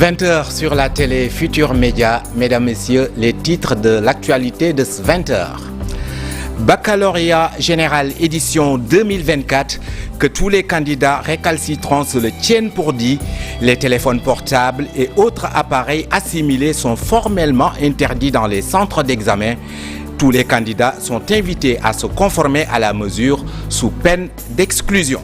20h sur la télé Futur Média. Mesdames, Messieurs, les titres de l'actualité de ce 20h. Baccalauréat général édition 2024, que tous les candidats récalcitrants se le tiennent pour dit. Les téléphones portables et autres appareils assimilés sont formellement interdits dans les centres d'examen. Tous les candidats sont invités à se conformer à la mesure sous peine d'exclusion.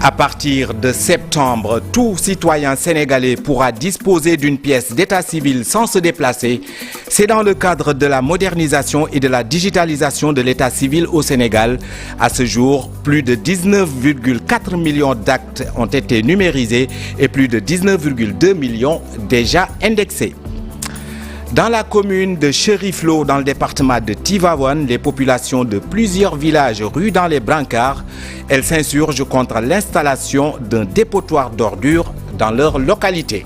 À partir de septembre, tout citoyen sénégalais pourra disposer d'une pièce d'état civil sans se déplacer. C'est dans le cadre de la modernisation et de la digitalisation de l'état civil au Sénégal. À ce jour, plus de 19,4 millions d'actes ont été numérisés et plus de 19,2 millions déjà indexés. Dans la commune de Cheriflo, dans le département de Tivaouane, les populations de plusieurs villages rues dans les brancards, elles s'insurgent contre l'installation d'un dépotoir d'ordures dans leur localité.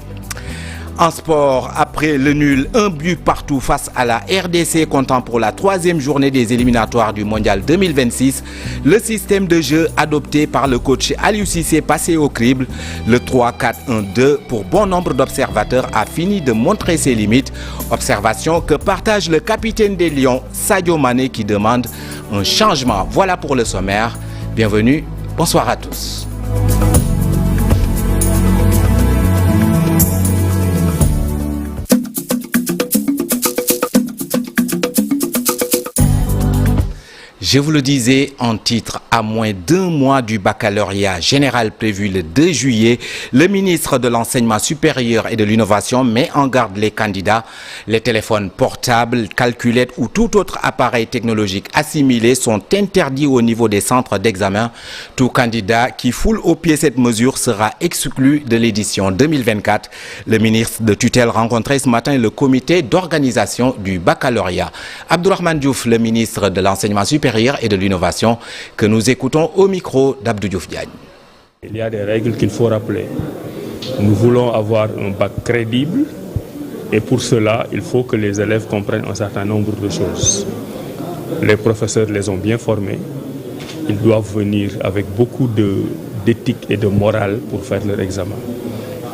En sport, après le nul, un but partout face à la RDC comptant pour la troisième journée des éliminatoires du Mondial 2026, le système de jeu adopté par le coach Aliou Cissé passé au crible, le 3-4-1-2 pour bon nombre d'observateurs a fini de montrer ses limites. Observation que partage le capitaine des Lions, Sadio Mané, qui demande un changement. Voilà pour le sommaire. Bienvenue, bonsoir à tous. Je vous le disais en titre, à moins d'un mois du baccalauréat général prévu le 2 juillet, le ministre de l'Enseignement supérieur et de l'Innovation met en garde les candidats. Les téléphones portables, calculettes ou tout autre appareil technologique assimilé sont interdits au niveau des centres d'examen. Tout candidat qui foule au pied cette mesure sera exclu de l'édition 2024. Le ministre de tutelle rencontrait ce matin le comité d'organisation du baccalauréat. Abdourahmane Diouf, le ministre de l'Enseignement supérieur et de l'innovation, que nous écoutons au micro d'Abdou Diouf Diagne. Il y a des règles qu'il faut rappeler. Nous voulons avoir un bac crédible et pour cela, il faut que les élèves comprennent un certain nombre de choses. Les professeurs les ont bien formés. Ils doivent venir avec beaucoup d'éthique et de morale pour faire leur examen.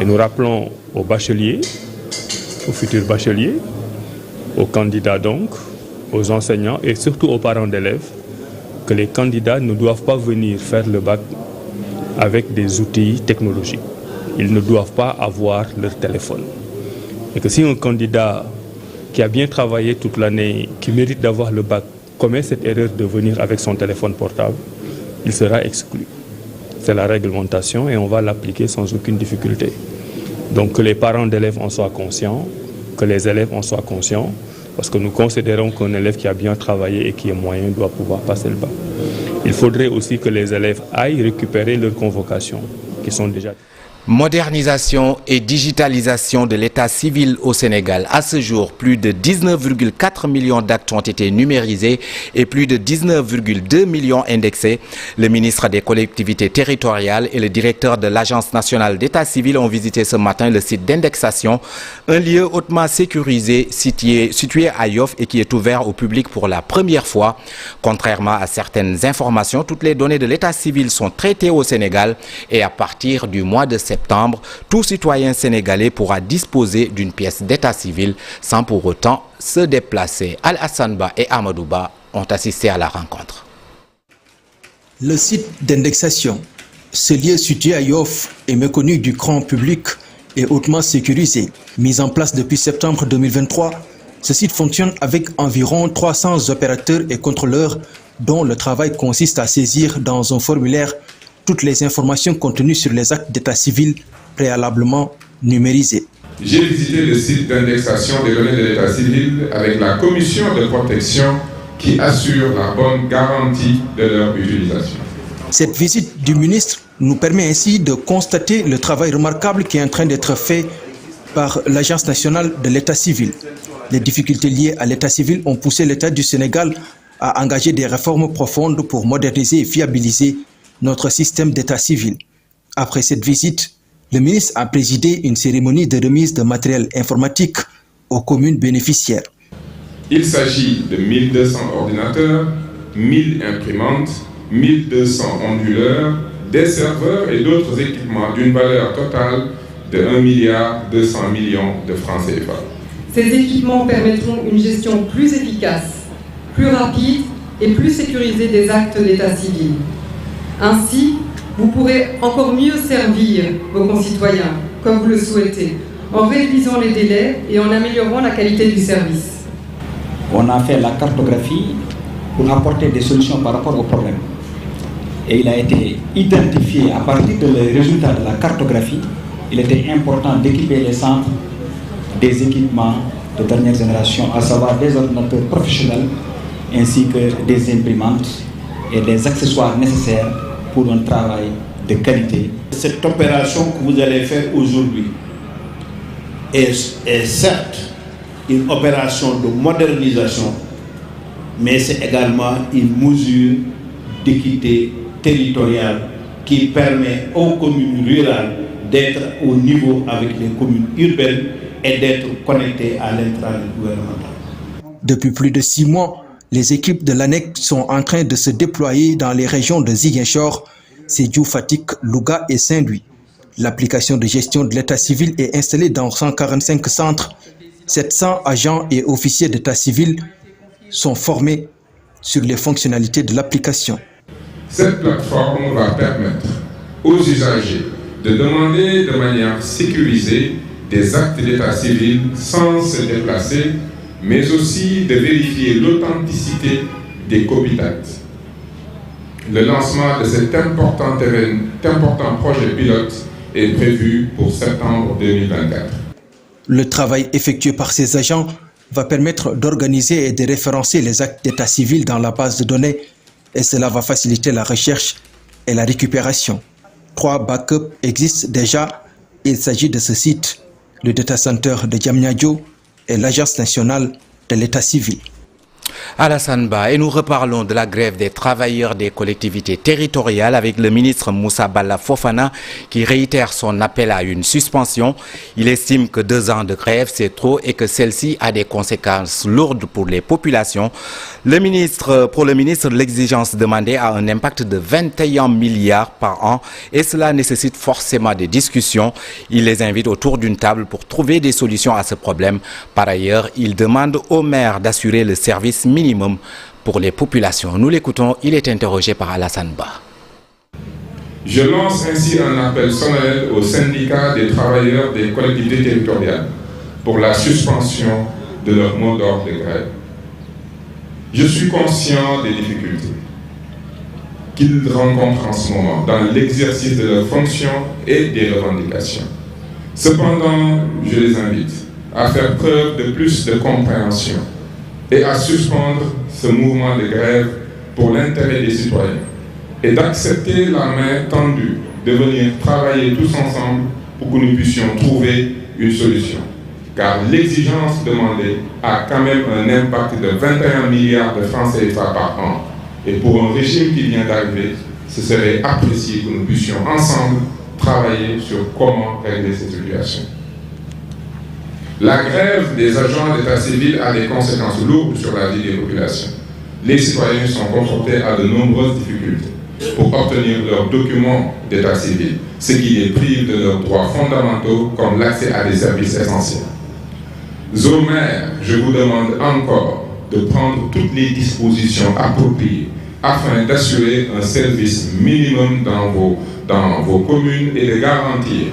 Et nous rappelons aux bacheliers, aux futurs bacheliers, aux candidats donc, aux enseignants et surtout aux parents d'élèves que les candidats ne doivent pas venir faire le bac avec des outils technologiques. Ils ne doivent pas avoir leur téléphone. Et que si un candidat qui a bien travaillé toute l'année, qui mérite d'avoir le bac, commet cette erreur de venir avec son téléphone portable, il sera exclu. C'est la réglementation et on va l'appliquer sans aucune difficulté. Donc que les parents d'élèves en soient conscients, que les élèves en soient conscients, parce que nous considérons qu'un élève qui a bien travaillé et qui est moyen doit pouvoir passer le bac. Il faudrait aussi que les élèves aillent récupérer leurs convocations, qui sont déjà... Modernisation et digitalisation de l'état civil au Sénégal. À ce jour, plus de 19,4 millions d'actes ont été numérisés et plus de 19,2 millions indexés. Le ministre des collectivités territoriales et le directeur de l'Agence nationale d'état civil ont visité ce matin le site d'indexation, un lieu hautement sécurisé situé à Yoff et qui est ouvert au public pour la première fois. Contrairement à certaines informations, toutes les données de l'état civil sont traitées au Sénégal et à partir du mois de septembre, tout citoyen sénégalais pourra disposer d'une pièce d'état civil sans pour autant se déplacer. Al-Hassan Ba et Amadou Ba ont assisté à la rencontre. Le site d'indexation, ce lieu situé à Yoff est méconnu du grand public et hautement sécurisé. Mis en place depuis septembre 2023, ce site fonctionne avec environ 300 opérateurs et contrôleurs dont le travail consiste à saisir dans un formulaire toutes les informations contenues sur les actes d'état civil préalablement numérisés. J'ai visité le site d'indexation des données de l'état civil avec la commission de protection qui assure la bonne garantie de leur utilisation. Cette visite du ministre nous permet ainsi de constater le travail remarquable qui est en train d'être fait par l'Agence nationale de l'état civil. Les difficultés liées à l'état civil ont poussé l'État du Sénégal à engager des réformes profondes pour moderniser et fiabiliser notre système d'état civil. Après cette visite, le ministre a présidé une cérémonie de remise de matériel informatique aux communes bénéficiaires. Il s'agit de 1200 ordinateurs, 1000 imprimantes, 1200 onduleurs, des serveurs et d'autres équipements d'une valeur totale de 1,2 milliard de francs CFA. Ces équipements permettront une gestion plus efficace, plus rapide et plus sécurisée des actes d'état civil. Ainsi, vous pourrez encore mieux servir vos concitoyens, comme vous le souhaitez, en réduisant les délais et en améliorant la qualité du service. On a fait la cartographie pour apporter des solutions par rapport aux problèmes. Et il a été identifié à partir des résultats de la cartographie, il était important d'équiper les centres des équipements de dernière génération, à savoir des ordinateurs professionnels ainsi que des imprimantes et des accessoires nécessaires pour un travail de qualité. Cette opération que vous allez faire aujourd'hui est certes une opération de modernisation, mais c'est également une mesure d'équité territoriale qui permet aux communes rurales d'être au niveau avec les communes urbaines et d'être connectées à l'intranet gouvernemental. Depuis plus de 6 mois, les équipes de l'ANEC sont en train de se déployer dans les régions de Ziguinchor, Sédhiou, Fatick, Louga et Saint-Louis. L'application de gestion de l'état civil est installée dans 145 centres. 700 agents et officiers d'état civil sont formés sur les fonctionnalités de l'application. Cette plateforme va permettre aux usagers de demander de manière sécurisée des actes d'état civil sans se déplacer, mais aussi de vérifier l'authenticité des copies d'actes. Le lancement de cet important projet pilote est prévu pour septembre 2024. Le travail effectué par ces agents va permettre d'organiser et de référencer les actes d'état civil dans la base de données et cela va faciliter la recherche et la récupération. 3 backups existent déjà. Il s'agit de ce site, le data center de Diamniadio et l'Agence nationale de l'état civil. Alassane Ba, et nous reparlons de la grève des travailleurs des collectivités territoriales avec le ministre Moussa Balla Fofana qui réitère son appel à une suspension. Il estime que 2 ans de grève c'est trop et que celle-ci a des conséquences lourdes pour les populations. Pour le ministre, l'exigence demandée a un impact de 21 milliards par an et cela nécessite forcément des discussions. Il les invite autour d'une table pour trouver des solutions à ce problème. Par ailleurs, il demande aux maires d'assurer le service minimum pour les populations. Nous l'écoutons, il est interrogé par Alassane Ba. Je lance ainsi un appel solennel aux syndicats des travailleurs des collectivités territoriales pour la suspension de leur mot d'ordre de grève. Je suis conscient des difficultés qu'ils rencontrent en ce moment dans l'exercice de leurs fonctions et des revendications. Cependant, je les invite à faire preuve de plus de compréhension et à suspendre ce mouvement de grève pour l'intérêt des citoyens et d'accepter la main tendue de venir travailler tous ensemble pour que nous puissions trouver une solution. Car l'exigence demandée a quand même un impact de 21 milliards de francs CFA par an. Et pour un régime qui vient d'arriver, ce serait apprécié que nous puissions ensemble travailler sur comment régler cette situation. La grève des agents d'état civil a des conséquences lourdes sur la vie des populations. Les citoyens sont confrontés à de nombreuses difficultés pour obtenir leurs documents d'état civil, ce qui les prive de leurs droits fondamentaux comme l'accès à des services essentiels. Aux maires, je vous demande encore de prendre toutes les dispositions appropriées afin d'assurer un service minimum dans vos communes et de garantir,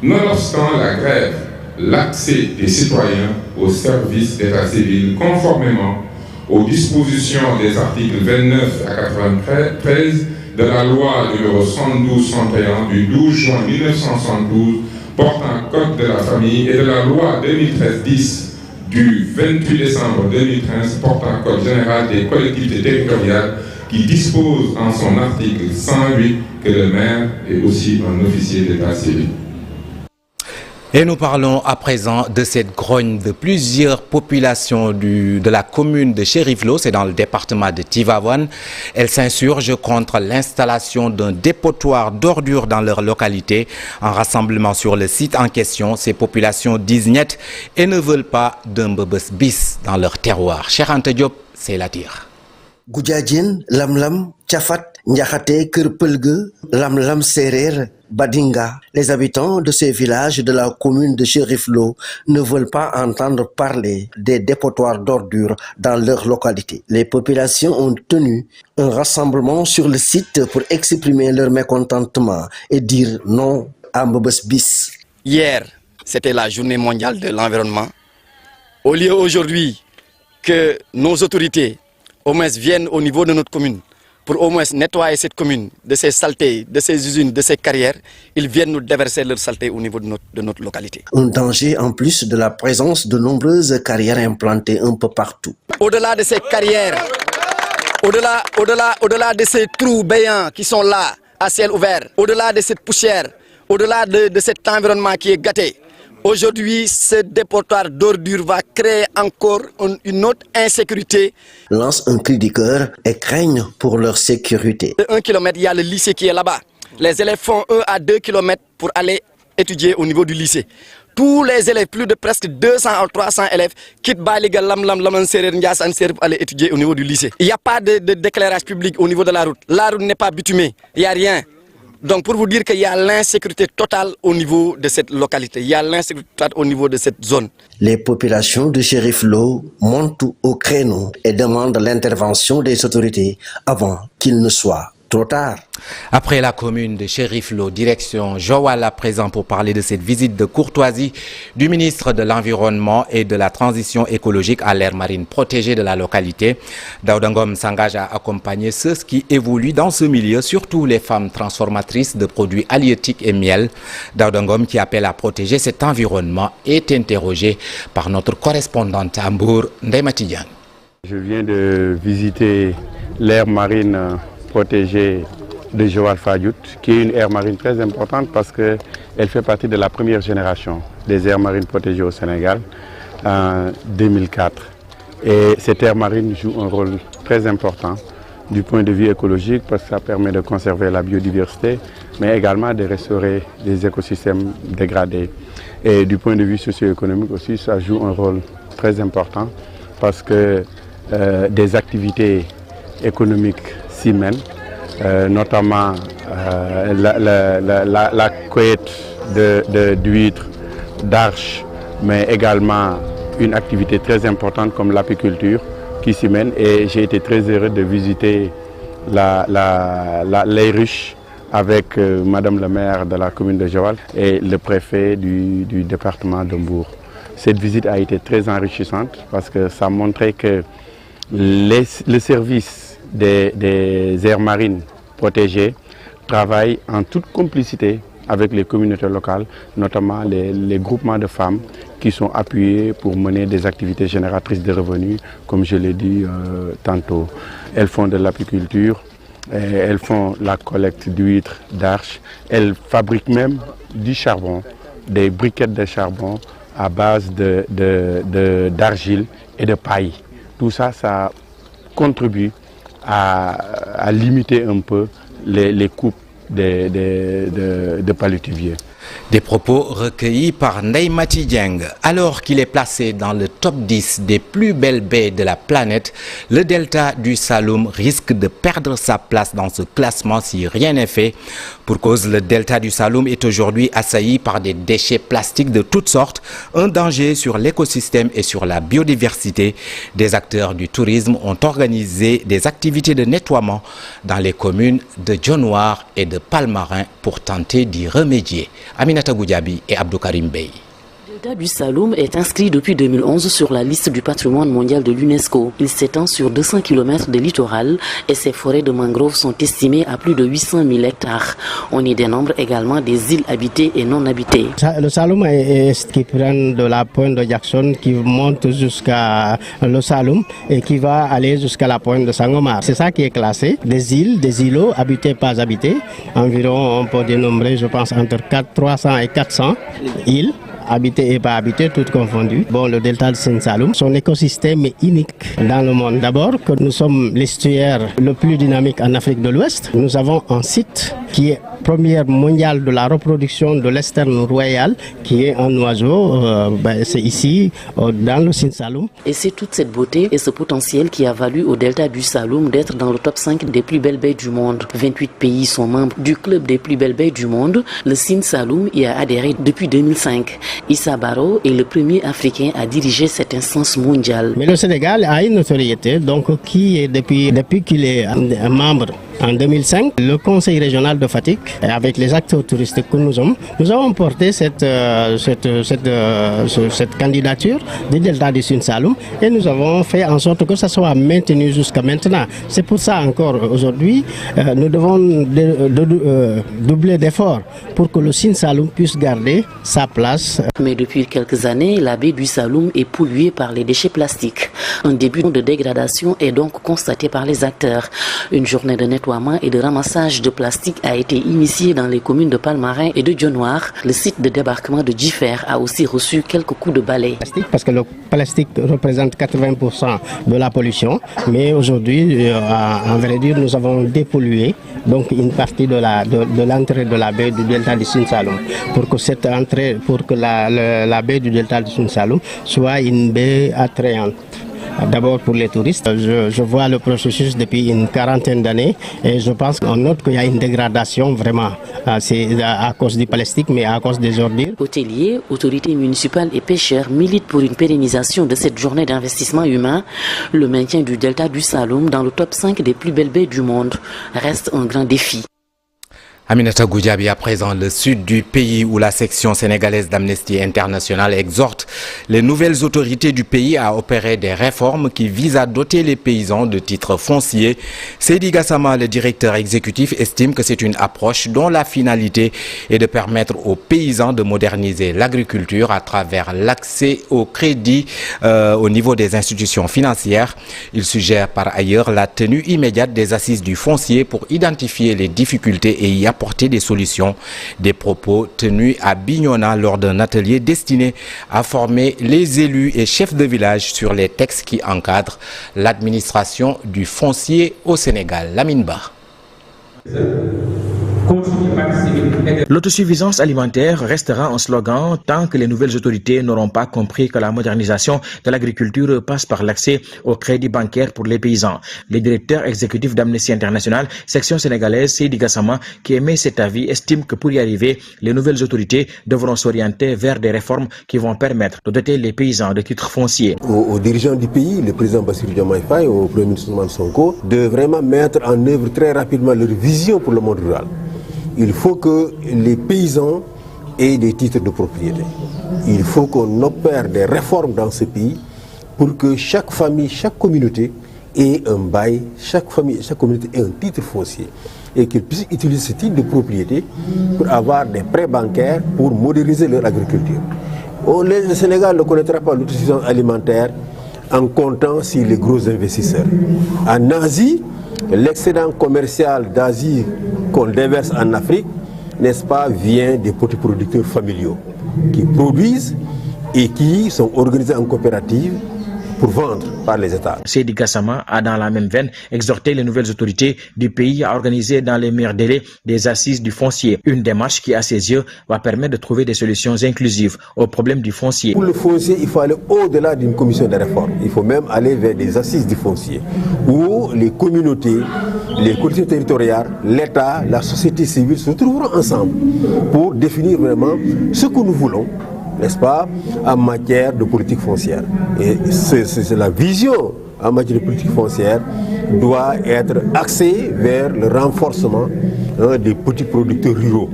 nonobstant la grève, l'accès des citoyens aux services d'état civil conformément aux dispositions des articles 29 à 93 de la loi numéro 72-131 du 12 juin 1972 portant code de la famille et de la loi 2013-10 du 28 décembre 2013 portant code général des collectivités territoriales qui dispose en son article 108 que le maire est aussi un officier d'état civil. Et nous parlons à présent de cette grogne de plusieurs populations de la commune de Chériflo, c'est dans le département de Tivaouane. Elles s'insurgent contre l'installation d'un dépotoir d'ordures dans leur localité. En rassemblement sur le site en question, ces populations disent niet et ne veulent pas d'un bebes bis dans leur terroir. Cheikh Anta Diop, c'est la tire. Goudiadjine, Lamlam, Tiafat, Ndiakhate, Kër Pelgue, Lamlam Serer, Badinga, les habitants de ces villages de la commune de Chérif-Lo ne veulent pas entendre parler des dépotoirs d'ordures dans leur localité. Les populations ont tenu un rassemblement sur le site pour exprimer leur mécontentement et dire non à Mbebes bis. Hier, c'était la journée mondiale de l'environnement. Au lieu aujourd'hui que nos autorités au moins viennent au niveau de notre commune pour au moins nettoyer cette commune de ces saletés, de ces usines, de ces carrières, ils viennent nous déverser leur saleté au niveau de notre localité. Un danger en plus de la présence de nombreuses carrières implantées un peu partout. Au-delà de ces carrières, au-delà de ces trous béants qui sont là, à ciel ouvert, au-delà de cette poussière, au-delà de cet environnement qui est gâté, aujourd'hui, ce dépotoir d'ordures va créer encore une autre insécurité. Lance un cri du cœur et craignent pour leur sécurité. De 1 km, il y a le lycée qui est là-bas. Les élèves font 1 à 2 km pour aller étudier au niveau du lycée. Tous les élèves, plus de presque 200 à 300 élèves, quittent Baliga, pour aller étudier au niveau du lycée. Il n'y a pas d'éclairage public au niveau de la route. La route n'est pas bitumée, il n'y a rien. Donc pour vous dire qu'il y a l'insécurité totale au niveau de cette localité, il y a l'insécurité totale au niveau de cette zone. Les populations de Chérif-Lo montent au créneau et demandent l'intervention des autorités avant qu'il ne soit trop tard. Après la commune de Chérif-Lo, direction Joal à présent pour parler de cette visite de courtoisie du ministre de l'Environnement et de la Transition écologique à l'aire marine protégée de la localité. Daouda Ngom s'engage à accompagner ceux qui évoluent dans ce milieu, surtout les femmes transformatrices de produits halieutiques et miel. Daouda Ngom, qui appelle à protéger cet environnement, est interrogé par notre correspondante à Mbour, Ndeye Matidiane. Je viens de visiter l'aire marine protégée de Joal-Fadiouth, qui est une aire marine très importante parce qu'elle fait partie de la première génération des aires marines protégées au Sénégal en 2004. Et cette aire marine joue un rôle très important du point de vue écologique parce que ça permet de conserver la biodiversité, mais également de restaurer des écosystèmes dégradés. Et du point de vue socio-économique aussi, ça joue un rôle très important parce que des activités économiques s'y mènent, notamment la cueillette d'huîtres, d'arches, mais également une activité très importante comme l'apiculture qui s'y mène. Et j'ai été très heureux de visiter les ruches avec Madame le maire de la commune de Joal et le préfet du département de Mbour. Cette visite a été très enrichissante parce que ça montrait que le service des aires marines protégées travaillent en toute complicité avec les communautés locales, notamment les groupements de femmes qui sont appuyés pour mener des activités génératrices de revenus, comme je l'ai dit tantôt. Elles font de l'apiculture, elles font la collecte d'huîtres, d'arches, elles fabriquent même du charbon, des briquettes de charbon à base d'argile et de paille. Tout ça, ça contribue à limiter un peu les coupes de palétuviers. Des propos recueillis par Ndeye Matidiane. Alors qu'il est placé dans le top 10 des plus belles baies de la planète, le delta du Saloum risque de perdre sa place dans ce classement si rien n'est fait. Pour cause, le delta du Saloum est aujourd'hui assailli par des déchets plastiques de toutes sortes, un danger sur l'écosystème et sur la biodiversité. Des acteurs du tourisme ont organisé des activités de nettoiement dans les communes de Dionewar et de Palmarin pour tenter d'y remédier. Aminata Goudiaby et Abdou Karim Bey. Le delta du Saloum est inscrit depuis 2011 sur la liste du patrimoine mondial de l'UNESCO. Il s'étend sur 200 km de littoral et ses forêts de mangroves sont estimées à plus de 800 000 hectares. On y dénombre également des îles habitées et non habitées. Le Saloum est ce qui prend de la pointe de Jackson qui monte jusqu'à le Saloum et qui va aller jusqu'à la pointe de Sangomar. C'est ça qui est classé. Des îles, des îlots habités, pas habités. Environ, on peut dénombrer, je pense, entre 300 et 400 îles. Habité et pas habité, toutes confondues. Bon, le delta de Saint-Saloum, son écosystème est unique dans le monde. D'abord, que nous sommes l'estuaire le plus dynamique en Afrique de l'Ouest. Nous avons un site qui est première mondiale de la reproduction de l'esterne royal, qui est un oiseau, c'est ici, dans le Sine Saloum. Et c'est toute cette beauté et ce potentiel qui a valu au delta du Saloum d'être dans le top 5 des plus belles baies du monde. 28 pays sont membres du club des plus belles baies du monde. Le Sine Saloum y a adhéré depuis 2005. Issa Barrow est le premier Africain à diriger cette instance mondiale. Mais le Sénégal a une notoriété donc, qui est depuis qu'il est membre. En 2005, le conseil régional de Fatick, avec les acteurs touristiques que nous avons porté cette candidature du delta du Sine Saloum et nous avons fait en sorte que ça soit maintenu jusqu'à maintenant. C'est pour ça encore aujourd'hui, nous devons doubler d'efforts pour que le Sine Saloum puisse garder sa place. Mais depuis quelques années, la baie du Saloum est polluée par les déchets plastiques. Un début de dégradation est donc constaté par les acteurs. Une journée de nettoyage et de ramassage de plastique a été initié dans les communes de Palmarin et de Dionewar. Le site de débarquement de Djifer a aussi reçu quelques coups de balai. Parce que le plastique représente 80% de la pollution, mais aujourd'hui, en vrai dire, nous avons dépollué donc une partie de l'entrée de la baie du delta du Sine Saloum pour que cette entrée, pour que la baie du delta du Sine Saloum soit une baie attrayante. D'abord pour les touristes, je vois le processus depuis une quarantaine d'années et je pense qu'on note qu'il y a une dégradation vraiment. C'est à cause du plastique mais à cause des ordures. Hôteliers, autorités municipales et pêcheurs militent pour une pérennisation de cette journée d'investissement humain. Le maintien du delta du Saloum dans le top 5 des plus belles baies du monde reste un grand défi. Aminata Goudiaby, à présent, le sud du pays où la section sénégalaise d'Amnesty International exhorte les nouvelles autorités du pays à opérer des réformes qui visent à doter les paysans de titres fonciers. Seydi Gassama, le directeur exécutif, estime que c'est une approche dont la finalité est de permettre aux paysans de moderniser l'agriculture à travers l'accès au crédit au niveau des institutions financières. Il suggère par ailleurs la tenue immédiate des assises du foncier pour identifier les difficultés et y apporter des solutions. Des propos tenus à Bignona lors d'un atelier destiné à former les élus et chefs de village sur les textes qui encadrent l'administration du foncier au Sénégal. Lamine Ba. L'autosuffisance alimentaire restera un slogan tant que les nouvelles autorités n'auront pas compris que la modernisation de l'agriculture passe par l'accès au crédit bancaire pour les paysans. Le directeur exécutif d'Amnesty International, section sénégalaise, Seydi Gassama, qui émet cet avis, estime que pour y arriver, les nouvelles autorités devront s'orienter vers des réformes qui vont permettre de doter les paysans de titres fonciers. Aux dirigeants du pays, le président Bassirou Diomaye Faye, au premier ministre Ousmane Sonko, de vraiment mettre en œuvre très rapidement leur vision pour le monde rural. Il faut que les paysans aient des titres de propriété. Il faut qu'on opère des réformes dans ce pays pour que chaque famille, chaque communauté ait un bail, chaque famille, chaque communauté ait un titre foncier et qu'ils puissent utiliser ce titre de propriété pour avoir des prêts bancaires pour moderniser leur agriculture. Le Sénégal ne connaîtra pas l'autosuffisance alimentaire en comptant sur les gros investisseurs. En Asie, l'excédent commercial d'Asie qu'on déverse en Afrique, n'est-ce pas, vient des petits producteurs familiaux qui produisent et qui sont organisés en coopérative pour vendre par les États. Seydi Gassama a dans la même veine exhorté les nouvelles autorités du pays à organiser dans les meilleurs délais des assises du foncier. Une démarche qui, à ses yeux, va permettre de trouver des solutions inclusives au problème du foncier. Pour le foncier, il faut aller au-delà d'une commission de réforme. Il faut même aller vers des assises du foncier où les communautés, les collectivités territoriales, l'État, la société civile se retrouveront ensemble pour définir vraiment ce que nous voulons, n'est-ce pas, en matière de politique foncière. Et c'est la vision en matière de politique foncière doit être axée vers le renforcement des petits producteurs ruraux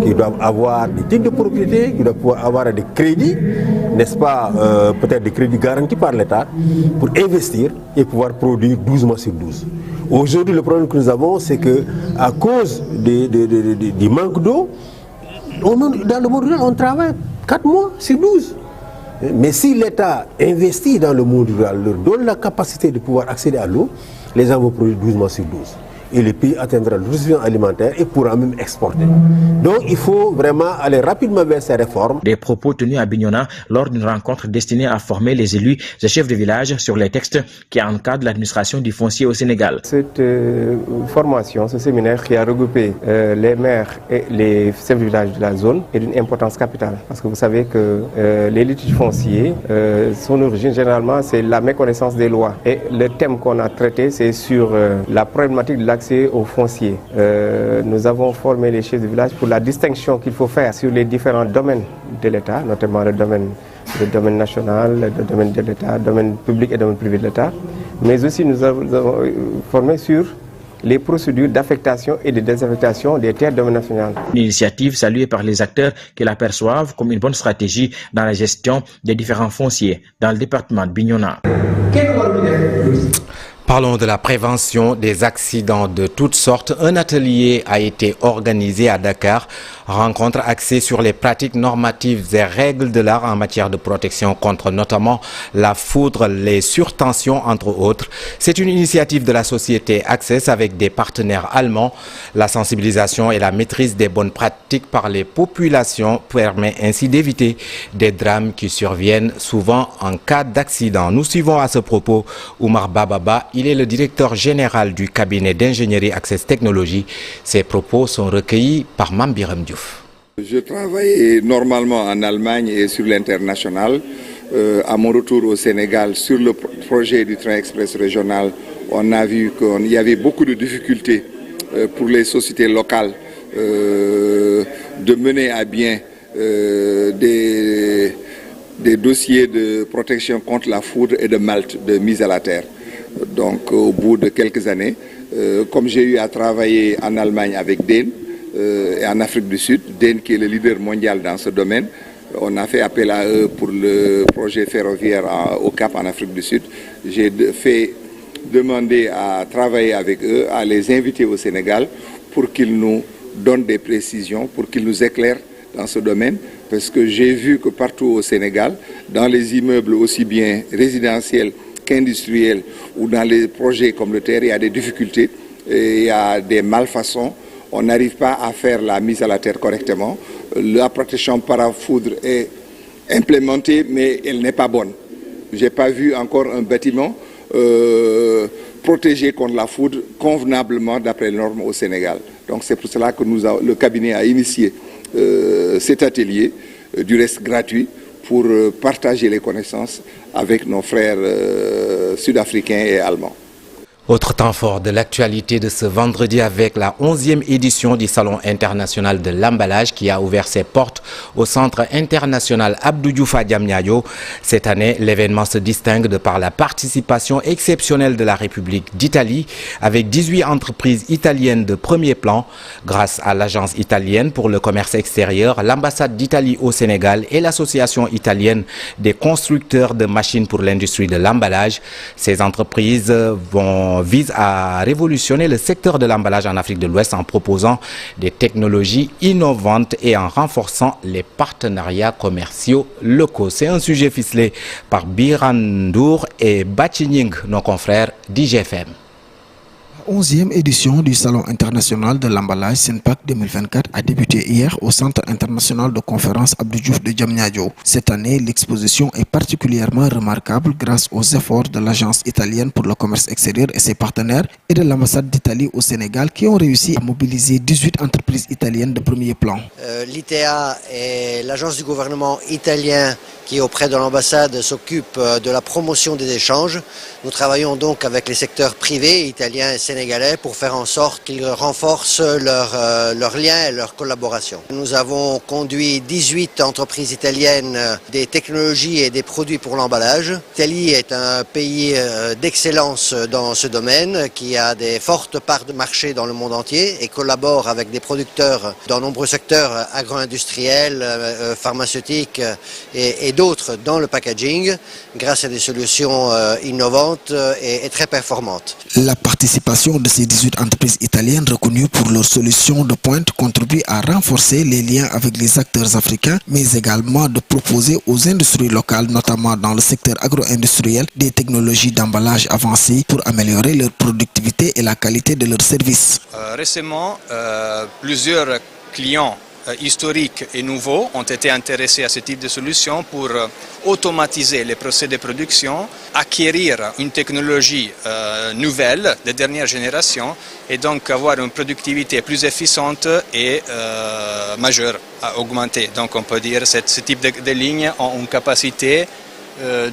qui doivent avoir des titres de propriété, qui doivent pouvoir avoir des crédits, n'est-ce pas, peut-être des crédits garantis par l'État pour investir et pouvoir produire 12 mois sur 12. Aujourd'hui, le problème que nous avons, c'est qu'à cause du manque d'eau, dans le monde rural, on travaille 4 mois sur 12. Mais si l'État investit dans le monde rural, leur donne la capacité de pouvoir accéder à l'eau, les gens vont produire 12 mois sur 12. et le pays atteindra l'autosuffisance alimentaire et pourra même exporter. Donc il faut vraiment aller rapidement vers ces réformes. Des propos tenus à Bignona lors d'une rencontre destinée à former les élus et chefs de village sur les textes qui encadrent l'administration du foncier au Sénégal. Cette formation, ce séminaire qui a regroupé les maires et les chefs de village de la zone est d'une importance capitale. Parce que vous savez que les litiges fonciers, son origine généralement c'est la méconnaissance des lois. Et le thème qu'on a traité c'est sur la problématique de l'accès au foncier. Nous avons formé les chefs de village pour la distinction qu'il faut faire sur les différents domaines de l'État, notamment le domaine national, le domaine de l'État, le domaine public et le domaine privé de l'État. Mais aussi nous avons formé sur les procédures d'affectation et de désaffectation des terres de domaine national. Une initiative saluée par les acteurs qui l'aperçoivent comme une bonne stratégie dans la gestion des différents fonciers dans le département de Bignona. Parlons de la prévention des accidents de toutes sortes. Un atelier a été organisé à Dakar. Rencontre axée sur les pratiques normatives et règles de l'art en matière de protection contre notamment la foudre, les surtensions entre autres. C'est une initiative de la société Access avec des partenaires allemands. La sensibilisation et la maîtrise des bonnes pratiques par les populations permet ainsi d'éviter des drames qui surviennent souvent en cas d'accident. Nous suivons à ce propos Oumar Bababa. Il est le directeur général du cabinet d'ingénierie Access Technologies. Ses propos sont recueillis par Mambiram Diouf. Je travaille normalement en Allemagne et sur l'international. À mon retour au Sénégal, sur le projet du train express régional, on a vu qu'il y avait beaucoup de difficultés pour les sociétés locales de mener à bien des dossiers de protection contre la foudre et de malte, de mise à la terre. Donc au bout de quelques années, comme j'ai eu à travailler en Allemagne avec DEN et en Afrique du Sud, DEN qui est le leader mondial dans ce domaine, on a fait appel à eux pour le projet ferroviaire au Cap en Afrique du Sud. J'ai fait demander à travailler avec eux, à les inviter au Sénégal pour qu'ils nous donnent des précisions, pour qu'ils nous éclairent dans ce domaine, parce que j'ai vu que partout au Sénégal, dans les immeubles aussi bien résidentiels qu'industriels ou dans les projets communautaires, il y a des difficultés, et il y a des malfaçons. On n'arrive pas à faire la mise à la terre correctement. La protection parafoudre est implémentée, mais elle n'est pas bonne. Je n'ai pas vu encore un bâtiment protégé contre la foudre convenablement d'après les normes au Sénégal. Donc c'est pour cela que le cabinet a initié cet atelier, du reste gratuit, pour partager les connaissances avec nos frères sud-africains et allemands. Autre temps fort de l'actualité de ce vendredi avec la 11e édition du Salon international de l'emballage qui a ouvert ses portes au Centre international Abdou Diouf à Diamniadio. Cette année, l'événement se distingue de par la participation exceptionnelle de la République d'Italie avec 18 entreprises italiennes de premier plan. Grâce à l'Agence italienne pour le commerce extérieur, l'ambassade d'Italie au Sénégal et l'Association italienne des constructeurs de machines pour l'industrie de l'emballage. Ces entreprises vise à révolutionner le secteur de l'emballage en Afrique de l'Ouest en proposant des technologies innovantes et en renforçant les partenariats commerciaux locaux. C'est un sujet ficelé par Birandour et Bachining, nos confrères d'IGFM. 11e édition du Salon international de l'emballage SINPAC 2024 a débuté hier au Centre international de conférence Abdou Diouf de Diamniadio. Cette année, l'exposition est particulièrement remarquable grâce aux efforts de l'Agence italienne pour le commerce extérieur et ses partenaires et de l'ambassade d'Italie au Sénégal qui ont réussi à mobiliser 18 entreprises italiennes de premier plan. L'ITA est l'agence du gouvernement italien qui, auprès de l'ambassade, s'occupe de la promotion des échanges. Nous travaillons donc avec les secteurs privés italiens et sénégalais pour faire en sorte qu'ils renforcent leurs liens et leur collaboration. Nous avons conduit 18 entreprises italiennes des technologies et des produits pour l'emballage. L'Italie est un pays d'excellence dans ce domaine qui a des fortes parts de marché dans le monde entier et collabore avec des producteurs dans nombreux secteurs agro-industriels, pharmaceutiques et d'autres dans le packaging grâce à des solutions innovantes et très performantes. La participation L'intégration de ces 18 entreprises italiennes reconnues pour leurs solutions de pointe contribue à renforcer les liens avec les acteurs africains, mais également de proposer aux industries locales, notamment dans le secteur agro-industriel, des technologies d'emballage avancées pour améliorer leur productivité et la qualité de leurs services. Récemment, plusieurs clients historiques et nouveaux ont été intéressés à ce type de solution pour automatiser les procédés de production, acquérir une technologie nouvelle de dernière génération et donc avoir une productivité plus efficiente et majeure à augmenter. Donc on peut dire que ce type de lignes ont une capacité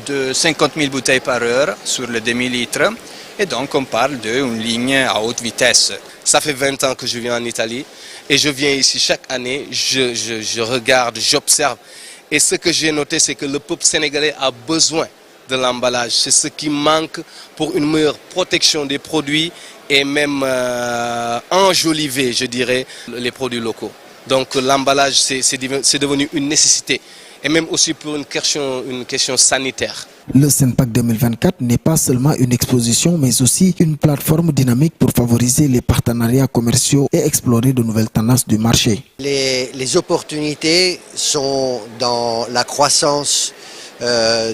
de 50 000 bouteilles par heure sur le demi-litre et donc on parle d'une ligne à haute vitesse. Ça fait 20 ans que je viens en Italie et je viens ici chaque année, je regarde, j'observe. Et ce que j'ai noté, c'est que le peuple sénégalais a besoin de l'emballage. C'est ce qui manque pour une meilleure protection des produits et même enjoliver, je dirais, les produits locaux. Donc l'emballage, c'est devenu une nécessité. Et même aussi pour une question sanitaire. Le Senpac 2024 n'est pas seulement une exposition, mais aussi une plateforme dynamique pour favoriser les partenariats commerciaux et explorer de nouvelles tendances du marché. Les opportunités sont dans la croissance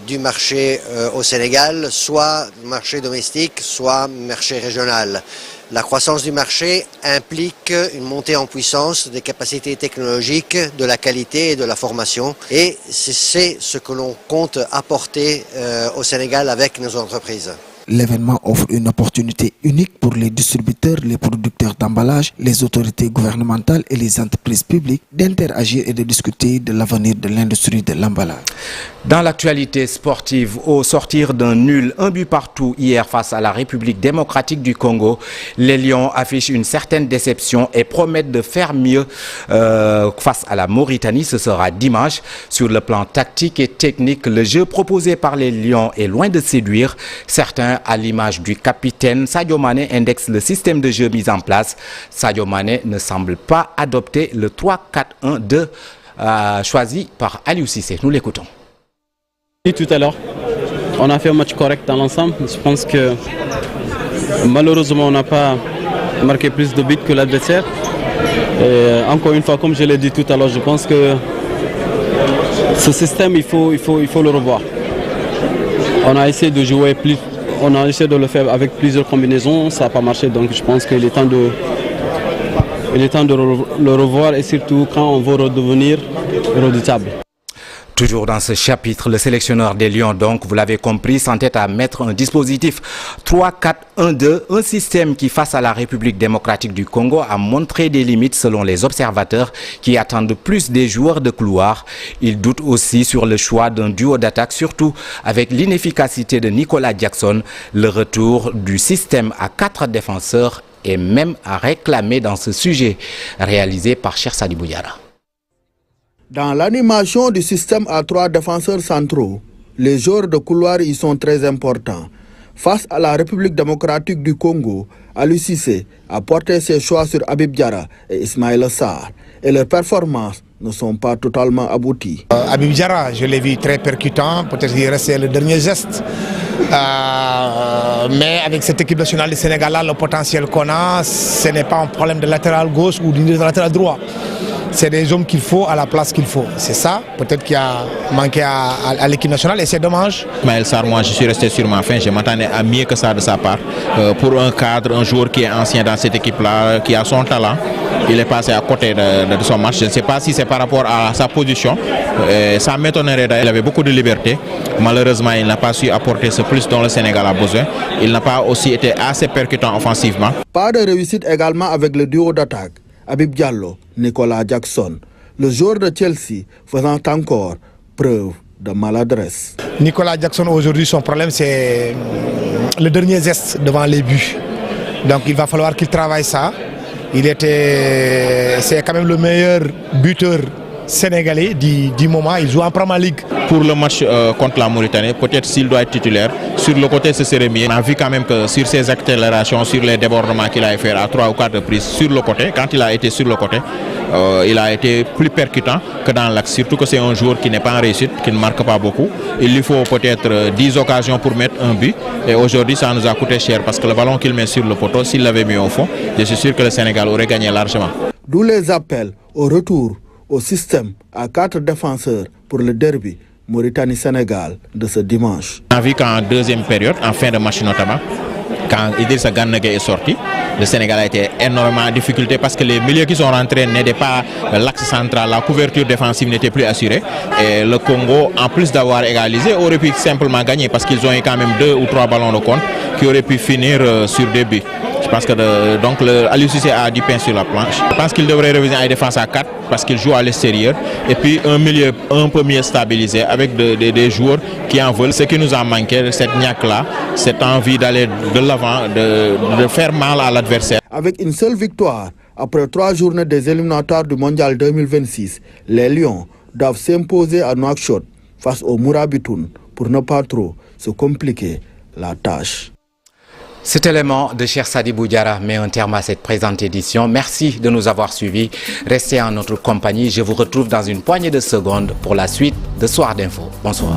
du marché au Sénégal, soit marché domestique, soit marché régional. La croissance du marché implique une montée en puissance des capacités technologiques, de la qualité et de la formation. Et c'est ce que l'on compte apporter au Sénégal avec nos entreprises. L'événement offre une opportunité unique pour les distributeurs, les producteurs d'emballage, les autorités gouvernementales et les entreprises publiques d'interagir et de discuter de l'avenir de l'industrie de l'emballage. Dans l'actualité sportive, au sortir d'un nul, un but partout hier face à la République démocratique du Congo, les Lions affichent une certaine déception et promettent de faire mieux face à la Mauritanie. Ce sera dimanche. Sur le plan tactique et technique, le jeu proposé par les Lions est loin de séduire. Certains, à l'image du capitaine Sadio Mané, indexent le système de jeu mis en place. Sadio Mané ne semble pas adopter le 3-4-1-2 choisi par Aliou Cissé. Nous l'écoutons. Tout à l'heure, on a fait un match correct dans l'ensemble. Je pense que malheureusement on n'a pas marqué plus de buts que l'adversaire. Encore une fois, comme je l'ai dit tout à l'heure, je pense que ce système, il faut le revoir. On a essayé de jouer plus, on a essayé de le faire avec plusieurs combinaisons, ça n'a pas marché, donc je pense qu'il est temps de le revoir et surtout quand on veut redevenir redoutable. Toujours dans ce chapitre, le sélectionneur des Lions, donc, vous l'avez compris, s'entête à mettre un dispositif 3-4-1-2, un système qui, face à la République démocratique du Congo, a montré des limites selon les observateurs qui attendent plus des joueurs de couloir. Ils doutent aussi sur le choix d'un duo d'attaque, surtout avec l'inefficacité de Nicolas Jackson. Le retour du système à 4 défenseurs est même à réclamer dans ce sujet, réalisé par Cheikh Sadibou Diarra. Dans l'animation du système à 3 défenseurs centraux, les joueurs de couloir y sont très importants. Face à la République démocratique du Congo, Aliou Cissé a porté ses choix sur Habib Diarra et Ismaïla Sarr, et leurs performances ne sont pas totalement abouties. Habib Diarra, je l'ai vu très percutant, peut-être qu'il restait le dernier geste. Mais avec cette équipe nationale du Sénégal, le potentiel qu'on a, ce n'est pas un problème de latéral gauche ou de latéral droit. C'est des hommes qu'il faut à la place qu'il faut. C'est ça, peut-être qui a manqué à l'équipe nationale et c'est dommage. Ismaël Sarr, moi je suis resté sur ma faim, je m'attendais à mieux que ça de sa part. Pour un cadre, un joueur qui est ancien dans cette équipe-là, qui a son talent, il est passé à côté de son match. Je ne sais pas si c'est par rapport à sa position. Ça m'étonnerait d'ailleurs, il avait beaucoup de liberté. Malheureusement, il n'a pas su apporter ce plus dont le Sénégal a besoin. Il n'a pas aussi été assez percutant offensivement. Pas de réussite également avec le duo d'attaque. Habib Diallo, Nicolas Jackson, le joueur de Chelsea faisant encore preuve de maladresse. Nicolas Jackson aujourd'hui, son problème c'est le dernier geste devant les buts. Donc il va falloir qu'il travaille ça. C'est quand même le meilleur buteur sénégalais du moment. Il joue en Premier League. Pour le match contre la Mauritanie, peut-être s'il doit être titulaire, sur le côté ce serait mieux. On a vu quand même que sur ses accélérations, sur les débordements qu'il a fait à 3 ou 4 reprises sur le côté, quand il a été sur le côté, il a été plus percutant que dans l'axe. Surtout que c'est un joueur qui n'est pas en réussite, qui ne marque pas beaucoup. Il lui faut peut-être 10 occasions pour mettre un but. Et aujourd'hui, ça nous a coûté cher parce que le ballon qu'il met sur le poteau, s'il l'avait mis au fond, je suis sûr que le Sénégal aurait gagné largement. D'où les appels au retour au système à 4 défenseurs pour le derby Mauritanie-Sénégal de ce dimanche. On a vu qu'en deuxième période, en fin de match notamment, quand Idrissa Gana Gueye est sorti, le Sénégal a été énormément en difficulté parce que les milieux qui sont rentrés n'étaient pas l'axe central, la couverture défensive n'était plus assurée. Et le Congo, en plus d'avoir égalisé, aurait pu simplement gagner parce qu'ils ont eu quand même 2 ou 3 ballons de compte qui auraient pu finir sur des buts. Je pense que donc Aliou Cissé a du pain sur la planche. Je pense qu'il devrait revenir à une défense à 4 parce qu'il joue à l'extérieur. Et puis un milieu un peu mieux stabilisé avec des joueurs qui en veulent. Ce qui nous a manqué, cette niaque-là, cette envie d'aller de l'avant, de faire mal à l'adversaire. Avec une seule victoire, après 3 journées des éliminatoires du Mondial 2026, les Lions doivent s'imposer à Nouakchott face au Mourabitoun pour ne pas trop se compliquer la tâche. Cet élément de Cheikh Sadibou Diarra met un terme à cette présente édition. Merci de nous avoir suivis. Restez en notre compagnie. Je vous retrouve dans une poignée de secondes pour la suite de Soir d'Info. Bonsoir.